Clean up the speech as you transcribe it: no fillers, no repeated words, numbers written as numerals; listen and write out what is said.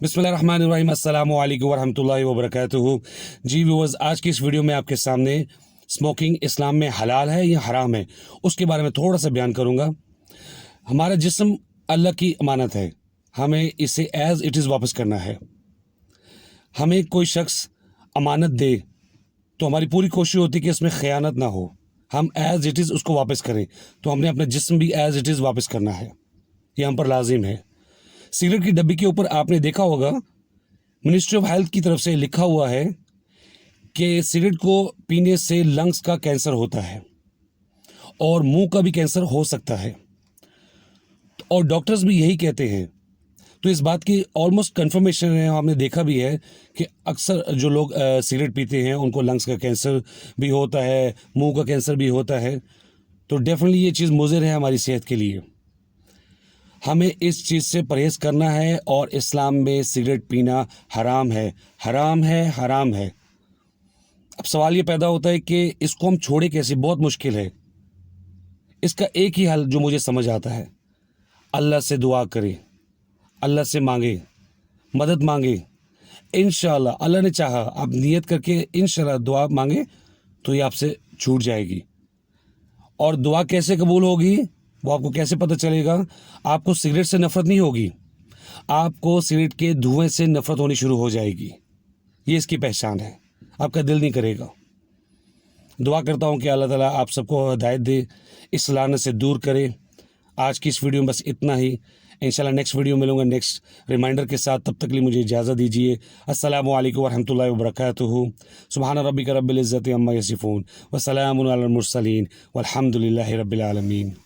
बिस्मिल्लाहिर्रहमानिर्रहीम, अस्सलामु अलैकुम वरहमतुल्लाहि वबरकातुहू। जी व्यूअर्स, आज की इस वीडियो में आपके सामने स्मोकिंग इस्लाम में हलाल है या हराम है उसके बारे में थोड़ा सा बयान करूँगा। हमारा जिस्म अल्लाह की अमानत है, हमें इसे एज़ इट इज़ वापस करना है। हमें कोई शख्स अमानत दे तो हमारी पूरी कोशिश होती है कि इसमें ख़यानत ना हो, हम एज़ इट इज़ उसको वापस करें। तो हमने अपना जिस्म भी एज़ इट इज़ वापस करना है, ये हम पर लाजिम है। सिगरेट की डब्बी के ऊपर आपने देखा होगा, मिनिस्ट्री ऑफ हेल्थ की तरफ से लिखा हुआ है कि सिगरेट को पीने से लंग्स का कैंसर होता है और मुंह का भी कैंसर हो सकता है, और डॉक्टर्स भी यही कहते हैं। तो इस बात की ऑलमोस्ट कंफर्मेशन है, हमने देखा भी है कि अक्सर जो लोग सिगरेट पीते हैं उनको लंग्स का कैंसर भी होता है, मुंह का कैंसर भी होता है। तो डेफिनेटली ये चीज़ मुज़िर है हमारी सेहत के लिए। हमें इस चीज़ से परहेज़ करना है, और इस्लाम में सिगरेट पीना हराम है, हराम है, हराम है। अब सवाल ये पैदा होता है कि इसको हम छोड़े कैसे, बहुत मुश्किल है। इसका एक ही हल जो मुझे समझ आता है, अल्लाह से दुआ करें, अल्लाह से मांगे, मदद मांगे। इंशाअल्लाह अल्लाह ने चाहा, आप नियत करके इंशाअल्लाह दुआ मांगे तो ये आपसे छूट जाएगी। और दुआ कैसे कबूल होगी वो आपको कैसे पता चलेगा? आपको सिगरेट से नफ़रत नहीं होगी, आपको सिगरेट के धुएं से नफ़रत होनी शुरू हो जाएगी। ये इसकी पहचान है, आपका दिल नहीं करेगा। दुआ करता हूँ कि अल्लाह ताला आप सबको हिदायत दे, इस लानत से दूर करे। आज की इस वीडियो में बस इतना ही। इंशाल्लाह नेक्स्ट वीडियो मिलूँगा नेक्स्ट रिमाइंडर के साथ। तब तक के लिए मुझे इजाज़त दीजिए। अस्सलामु अलैकुम वरहमतुल्लाहि वबरकातुहू। सुब्हान रब्बिका रब्बिल इज़्ज़ति अम्मा यसिफून व सलामुन अलल मुरसलीन वल्हम्दुलिल्लाहि रब्बिल आलमीन।